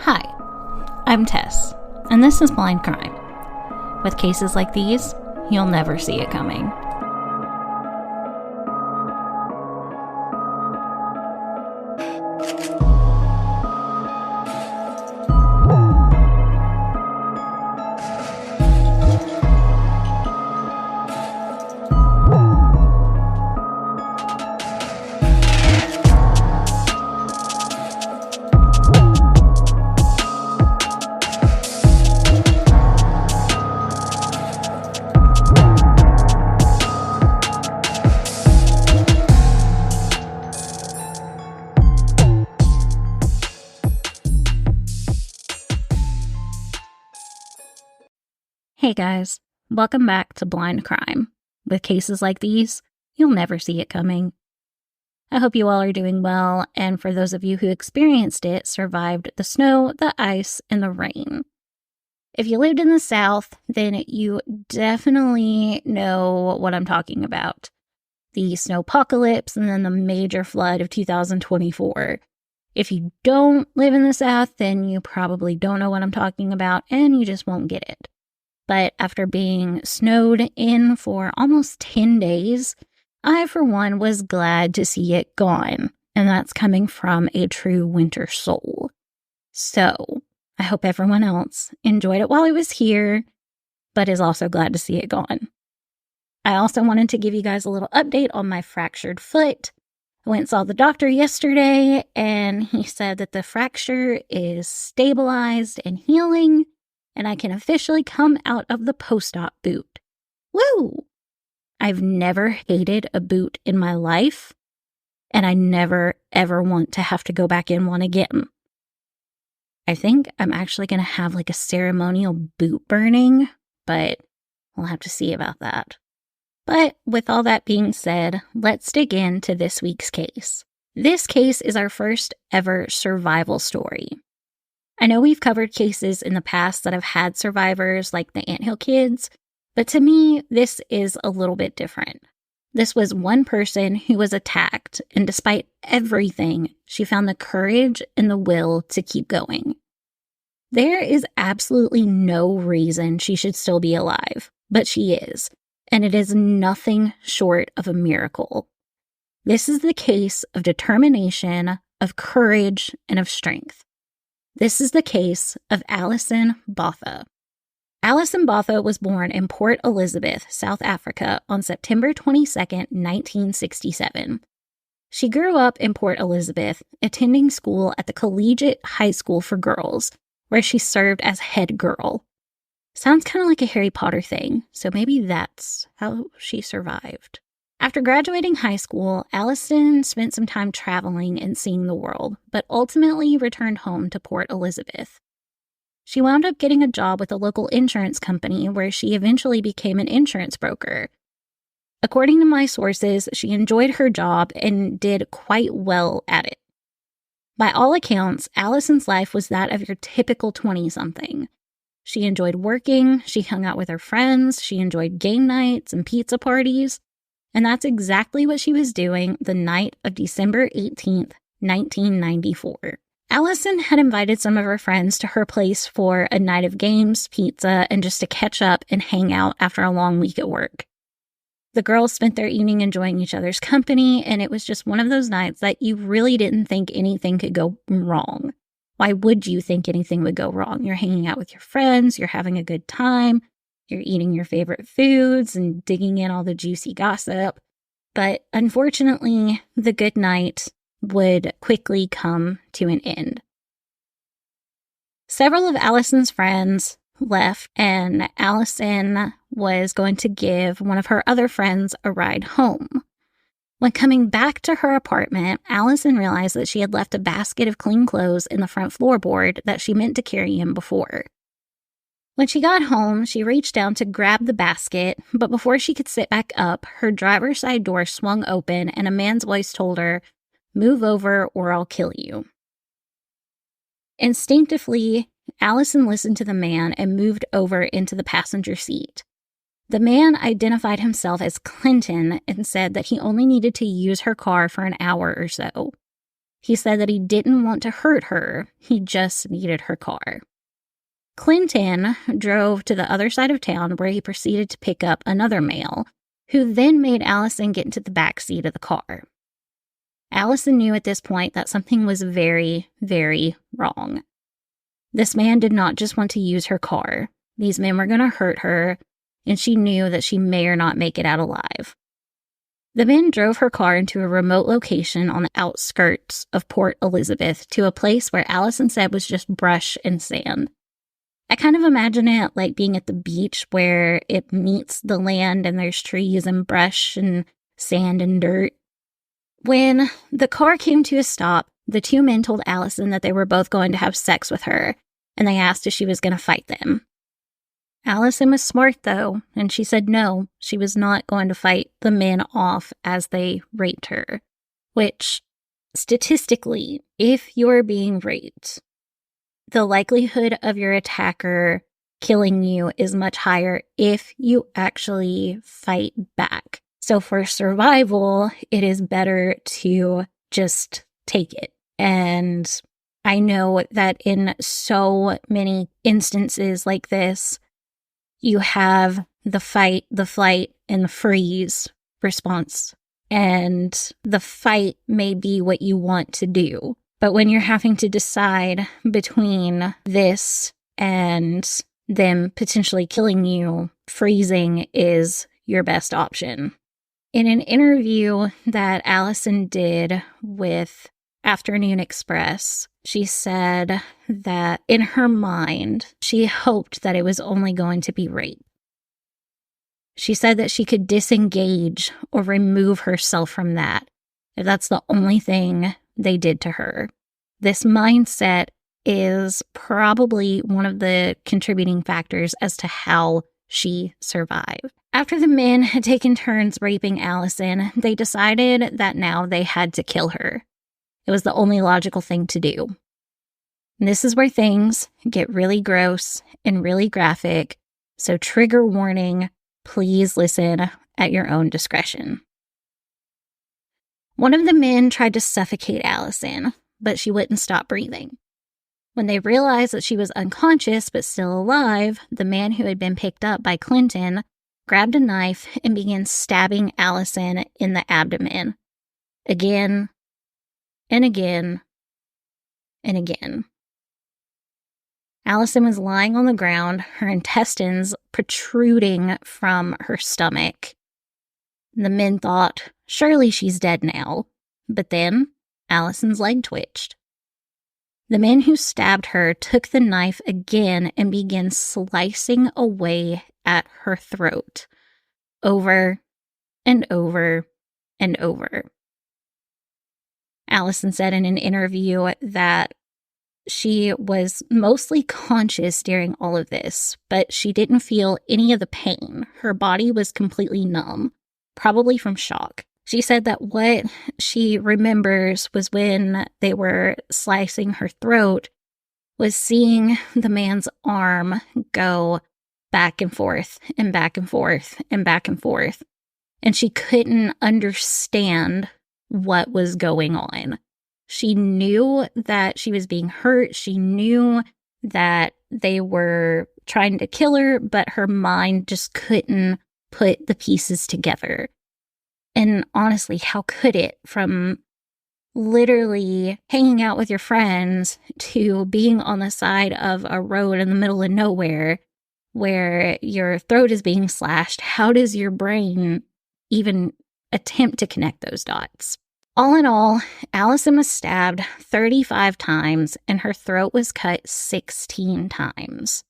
Hi, I'm Tess, and this is Blind Crime. With cases like these, you'll never see it coming. Hey guys, welcome back to Blind Crime. With cases like these, you'll never see it coming. I hope you all are doing well, and for those of you who experienced it, survived the snow, the ice, and the rain. If you lived in the South, then you definitely know what I'm talking about. The snowpocalypse and then the major flood of 2024. If you don't live in the South, then you probably don't know what I'm talking about, and you just won't get it. But after being snowed in for almost 10 days, I, for one, was glad to see it gone. And that's coming from a true winter soul. So, I hope everyone else enjoyed it while it was here, but is also glad to see it gone. I also wanted to give you guys a little update on my fractured foot. I went and saw the doctor yesterday, and he said that the fracture is stabilized and healing, and I can officially come out of the post-op boot. Woo! I've never hated a boot in my life, and I never, ever want to have to go back in one again. I think I'm actually going to have like a ceremonial boot burning, but we'll have to see about that. But with all that being said, let's dig into this week's case. This case is our first ever survival story. I know we've covered cases in the past that have had survivors like the Anthill Kids, but to me, this is a little bit different. This was one person who was attacked, and despite everything, she found the courage and the will to keep going. There is absolutely no reason she should still be alive, but she is, and it is nothing short of a miracle. This is the case of determination, of courage, and of strength. This is the case of Alison Botha. Alison Botha was born in Port Elizabeth, South Africa on September 22nd, 1967. She grew up in Port Elizabeth, attending school at the Collegiate High School for Girls, where she served as head girl. Sounds kind of like a Harry Potter thing, so maybe that's how she survived. After graduating high school, Alison spent some time traveling and seeing the world, but ultimately returned home to Port Elizabeth. She wound up getting a job with a local insurance company where she eventually became an insurance broker. According to my sources, she enjoyed her job and did quite well at it. By all accounts, Alison's life was that of your typical 20-something. She enjoyed working, she hung out with her friends, she enjoyed game nights and pizza parties. And that's exactly what she was doing the night of December 18th, 1994. Alison had invited some of her friends to her place for a night of games, pizza, and just to catch up and hang out after a long week at work. The girls spent their evening enjoying each other's company, and it was just one of those nights that you really didn't think anything could go wrong. Why would you think anything would go wrong? You're hanging out with your friends, you're having a good time. You're eating your favorite foods and digging in all the juicy gossip. But unfortunately, the good night would quickly come to an end. Several of Alison's friends left, and Alison was going to give one of her other friends a ride home. When coming back to her apartment, Alison realized that she had left a basket of clean clothes in the front floorboard that she meant to carry in before. When she got home, she reached down to grab the basket, but before she could sit back up, her driver's side door swung open and a man's voice told her, "Move over or I'll kill you." Instinctively, Alison listened to the man and moved over into the passenger seat. The man identified himself as Clinton and said that he only needed to use her car for an hour or so. He said that he didn't want to hurt her, he just needed her car. Clinton drove to the other side of town where he proceeded to pick up another male, who then made Alison get into the back seat of the car. Alison knew at this point that something was very, very wrong. This man did not just want to use her car. These men were going to hurt her, and she knew that she may or not make it out alive. The men drove her car into a remote location on the outskirts of Port Elizabeth to a place where Alison said was just brush and sand. I kind of imagine it like being at the beach where it meets the land and there's trees and brush and sand and dirt. When the car came to a stop, the two men told Alison that they were both going to have sex with her, and they asked if she was going to fight them. Alison was smart, though, and she said no, she was not going to fight the men off as they raped her. Which, statistically, if you're being raped, the likelihood of your attacker killing you is much higher if you actually fight back. So for survival, it is better to just take it. And I know that in so many instances like this, you have the fight, the flight, and the freeze response. And the fight may be what you want to do. But when you're having to decide between this and them potentially killing you, freezing is your best option. In an interview that Alison did with Afternoon Express, she said that in her mind, she hoped that it was only going to be rape. She said that she could disengage or remove herself from that if that's the only thing they did to her. This mindset is probably one of the contributing factors as to how she survived. After the men had taken turns raping Alison, they decided that now they had to kill her. It was the only logical thing to do. And this is where things get really gross and really graphic, so trigger warning, please listen at your own discretion. One of the men tried to suffocate Alison, but she wouldn't stop breathing. When they realized that she was unconscious but still alive, the man who had been picked up by Clinton grabbed a knife and began stabbing Alison in the abdomen. Again, and again, and again. Alison was lying on the ground, her intestines protruding from her stomach. The men thought, surely she's dead now. But then, Alison's leg twitched. The men who stabbed her took the knife again and began slicing away at her throat, over and over and over. Alison said in an interview that she was mostly conscious during all of this, but she didn't feel any of the pain. Her body was completely numb, probably from shock. She said that what she remembers was when they were slicing her throat was seeing the man's arm go back and forth and back and forth and back and forth. And she couldn't understand what was going on. She knew that she was being hurt. She knew that they were trying to kill her, but her mind just couldn't put the pieces together. And honestly, how could it? From literally hanging out with your friends to being on the side of a road in the middle of nowhere where your throat is being slashed, how does your brain even attempt to connect those dots? All in all, Alison was stabbed 35 times and her throat was cut 16 times.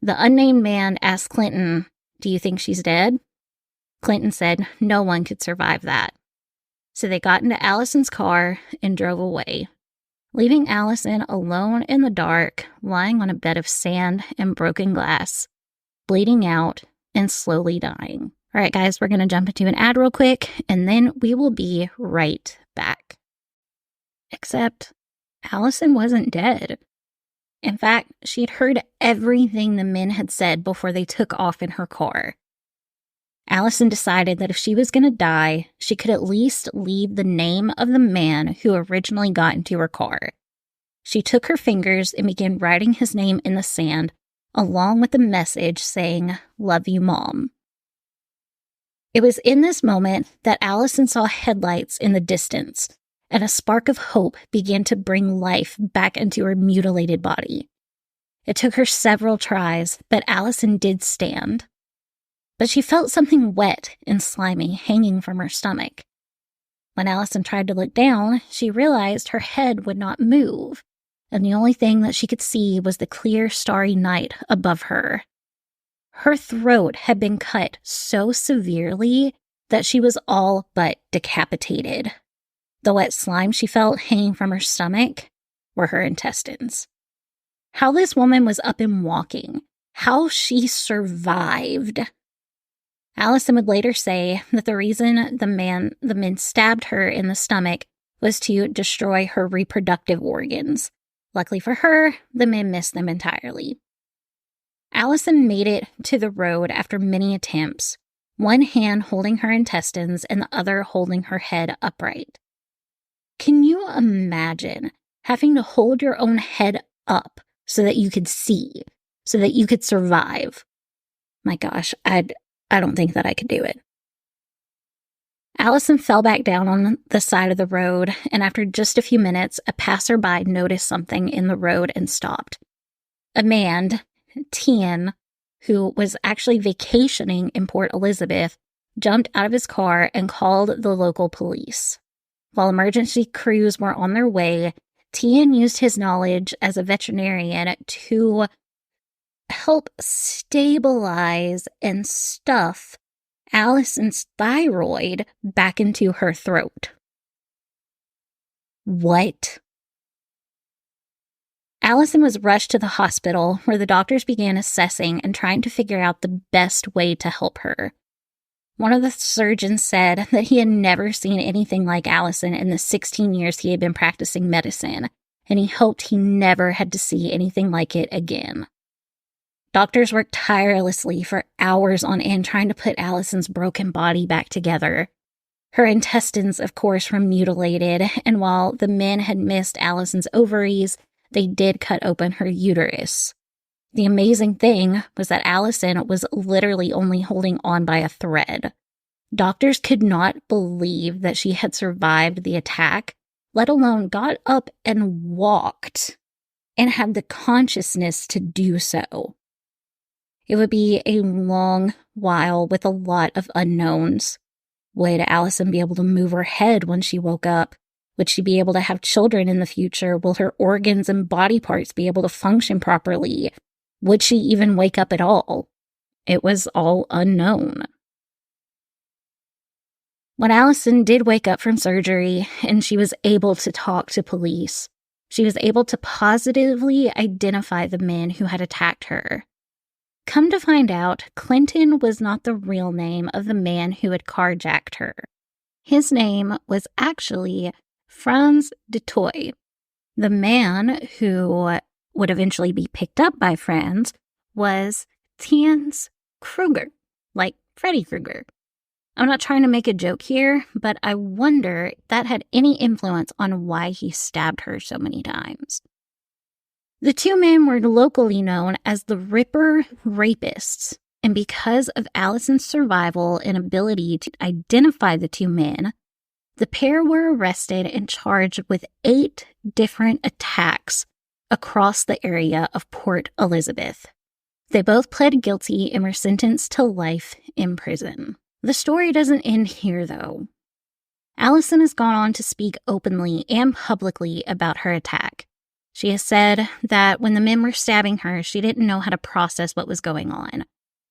The unnamed man asked Clinton, "Do you think she's dead?" Clinton said no one could survive that. So they got into Alison's car and drove away, leaving Alison alone in the dark, lying on a bed of sand and broken glass, bleeding out and slowly dying. All right, guys, we're going to jump into an ad real quick, and then we will be right back. Except Alison wasn't dead. In fact, she had heard everything the men had said before they took off in her car. Alison decided that if she was going to die, she could at least leave the name of the man who originally got into her car. She took her fingers and began writing his name in the sand, along with a message saying, "Love you, Mom." It was in this moment that Alison saw headlights in the distance, and a spark of hope began to bring life back into her mutilated body. It took her several tries, but Alison did stand. But she felt something wet and slimy hanging from her stomach. When Alison tried to look down, she realized her head would not move, and the only thing that she could see was the clear, starry night above her. Her throat had been cut so severely that she was all but decapitated. The wet slime she felt hanging from her stomach were her intestines. How this woman was up and walking, how she survived. Alison would later say that the reason the men stabbed her in the stomach was to destroy her reproductive organs. Luckily for her, the men missed them entirely. Alison made it to the road after many attempts, one hand holding her intestines and the other holding her head upright. Can you imagine having to hold your own head up so that you could see, so that you could survive? My gosh, I don't think that I could do it. Alison fell back down on the side of the road, and after just a few minutes, a passerby noticed something in the road and stopped. A man, Tien, who was actually vacationing in Port Elizabeth, jumped out of his car and called the local police. While emergency crews were on their way, Tien used his knowledge as a veterinarian to help stabilize and stuff Alison's thyroid back into her throat. What? Alison was rushed to the hospital where the doctors began assessing and trying to figure out the best way to help her. One of the surgeons said that he had never seen anything like Alison in the 16 years he had been practicing medicine, and he hoped he never had to see anything like it again. Doctors worked tirelessly for hours on end trying to put Alison's broken body back together. Her intestines, of course, were mutilated, and while the men had missed Alison's ovaries, they did cut open her uterus. The amazing thing was that Alison was literally only holding on by a thread. Doctors could not believe that she had survived the attack, let alone got up and walked, and had the consciousness to do so. It would be a long while with a lot of unknowns. Would Alison be able to move her head when she woke up? Would she be able to have children in the future? Will her organs and body parts be able to function properly? Would she even wake up at all? It was all unknown. When Alison did wake up from surgery and she was able to talk to police, she was able to positively identify the men who had attacked her. Come to find out, Clinton was not the real name of the man who had carjacked her. His name was actually Franz de Toy. The man who would eventually be picked up by Franz was Tien's Kruger, like Freddy Krueger. I'm not trying to make a joke here, but I wonder if that had any influence on why he stabbed her so many times. The two men were locally known as the Ripper Rapists, and because of Alison's survival and ability to identify the two men, the pair were arrested and charged with 8 different attacks across the area of Port Elizabeth. They both pled guilty and were sentenced to life in prison. The story doesn't end here, though. Alison has gone on to speak openly and publicly about her attack. She has said that when the men were stabbing her, she didn't know how to process what was going on.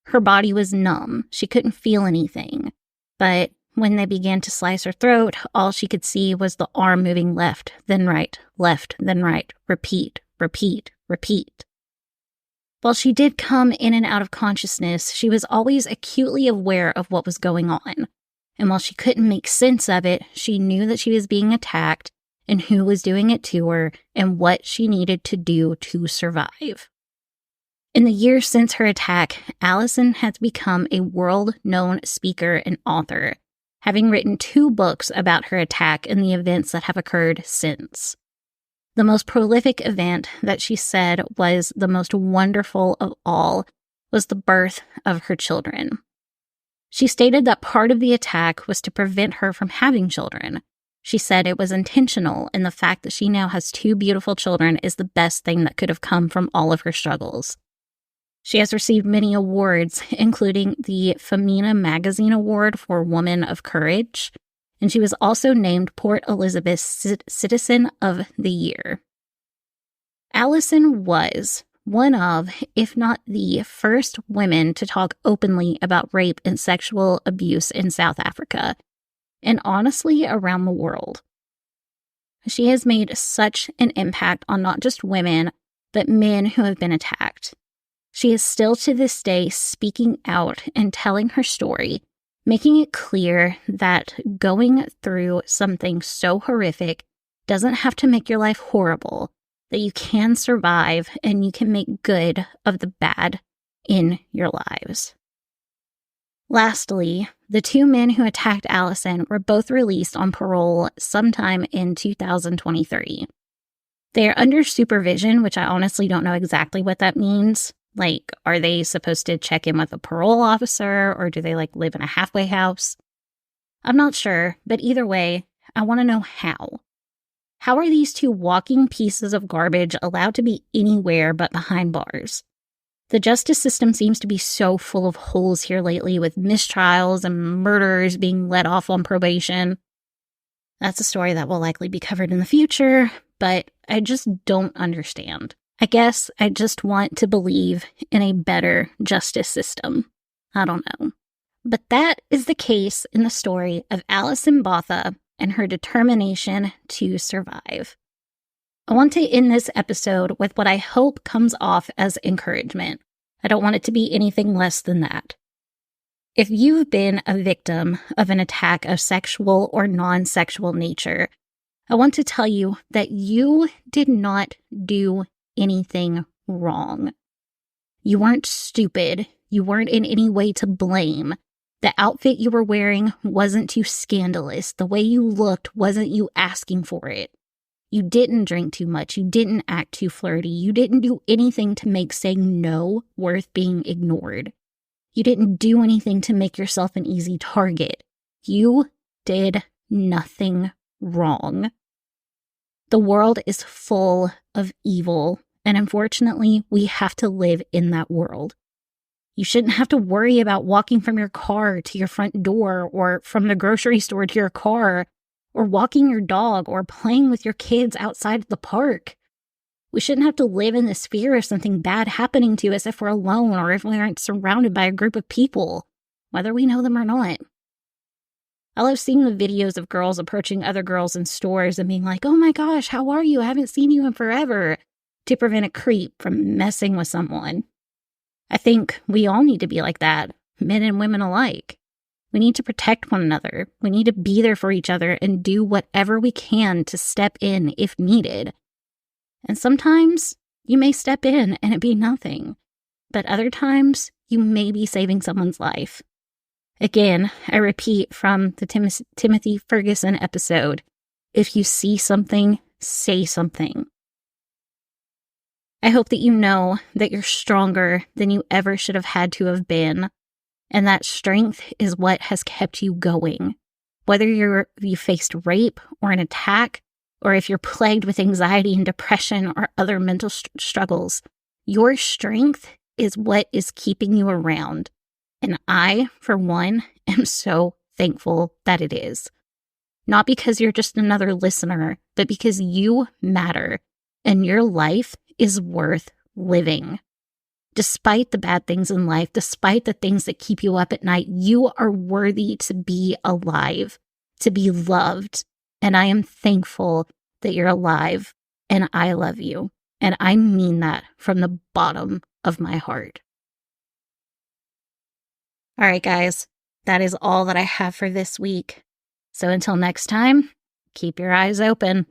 Her body was numb. She couldn't feel anything. But when they began to slice her throat, all she could see was the arm moving left, then right, repeat, repeat, repeat. While she did come in and out of consciousness, she was always acutely aware of what was going on. And while she couldn't make sense of it, she knew that she was being attacked and who was doing it to her and what she needed to do to survive. In the years since her attack, Alison has become a world-known speaker and author, having written 2 books about her attack and the events that have occurred since. The most prolific event that she said was the most wonderful of all was the birth of her children. She stated that part of the attack was to prevent her from having children. She said it was intentional, and the fact that she now has 2 beautiful children is the best thing that could have come from all of her struggles. She has received many awards, including the Femina Magazine Award for Woman of Courage, and she was also named Port Elizabeth Citizen of the Year. Alison was one of, if not the first women to talk openly about rape and sexual abuse in South Africa, and honestly around the world. She has made such an impact on not just women, but men who have been attacked. She is still to this day speaking out and telling her story, making it clear that going through something so horrific doesn't have to make your life horrible, that you can survive and you can make good of the bad in your lives. Lastly, the 2 men who attacked Alison were both released on parole sometime in 2023. They are under supervision, which I honestly don't know exactly what that means. Like, are they supposed to check in with a parole officer, or do they, live in a halfway house? I'm not sure, but either way, I want to know how. How are these 2 walking pieces of garbage allowed to be anywhere but behind bars? The justice system seems to be so full of holes here lately, with mistrials and murderers being let off on probation. That's a story that will likely be covered in the future, but I just don't understand. I guess I just want to believe in a better justice system. I don't know. But that is the case in the story of Alison Botha and her determination to survive. I want to end this episode with what I hope comes off as encouragement. I don't want it to be anything less than that. If you've been a victim of an attack of sexual or non-sexual nature, I want to tell you that you did not do anything wrong. You weren't stupid. You weren't in any way to blame. The outfit you were wearing wasn't too scandalous. The way you looked wasn't you asking for it. You didn't drink too much. You didn't act too flirty. You didn't do anything to make saying no worth being ignored. You didn't do anything to make yourself an easy target. You did nothing wrong. The world is full of evil, and unfortunately, we have to live in that world. You shouldn't have to worry about walking from your car to your front door, or from the grocery store to your car, or walking your dog, or playing with your kids outside the park. We shouldn't have to live in this fear of something bad happening to us if we're alone or if we aren't surrounded by a group of people, whether we know them or not. I love seeing the videos of girls approaching other girls in stores and being like, "Oh my gosh, how are you? I haven't seen you in forever," to prevent a creep from messing with someone. I think we all need to be like that, men and women alike. We need to protect one another. We need to be there for each other and do whatever we can to step in if needed. And sometimes you may step in and it be nothing, but other times you may be saving someone's life. Again, I repeat from the Timothy Ferguson episode, if you see something, say something. I hope that you know that you're stronger than you ever should have had to have been, and that strength is what has kept you going. Whether you faced rape or an attack, or if you're plagued with anxiety and depression or other mental struggles, your strength is what is keeping you around. And I, for one, am so thankful that it is. Not because you're just another listener, but because you matter and your life is worth living. Despite the bad things in life, despite the things that keep you up at night, you are worthy to be alive, to be loved. And I am thankful that you're alive, and I love you. And I mean that from the bottom of my heart. All right, guys, that is all that I have for this week. So until next time, keep your eyes open.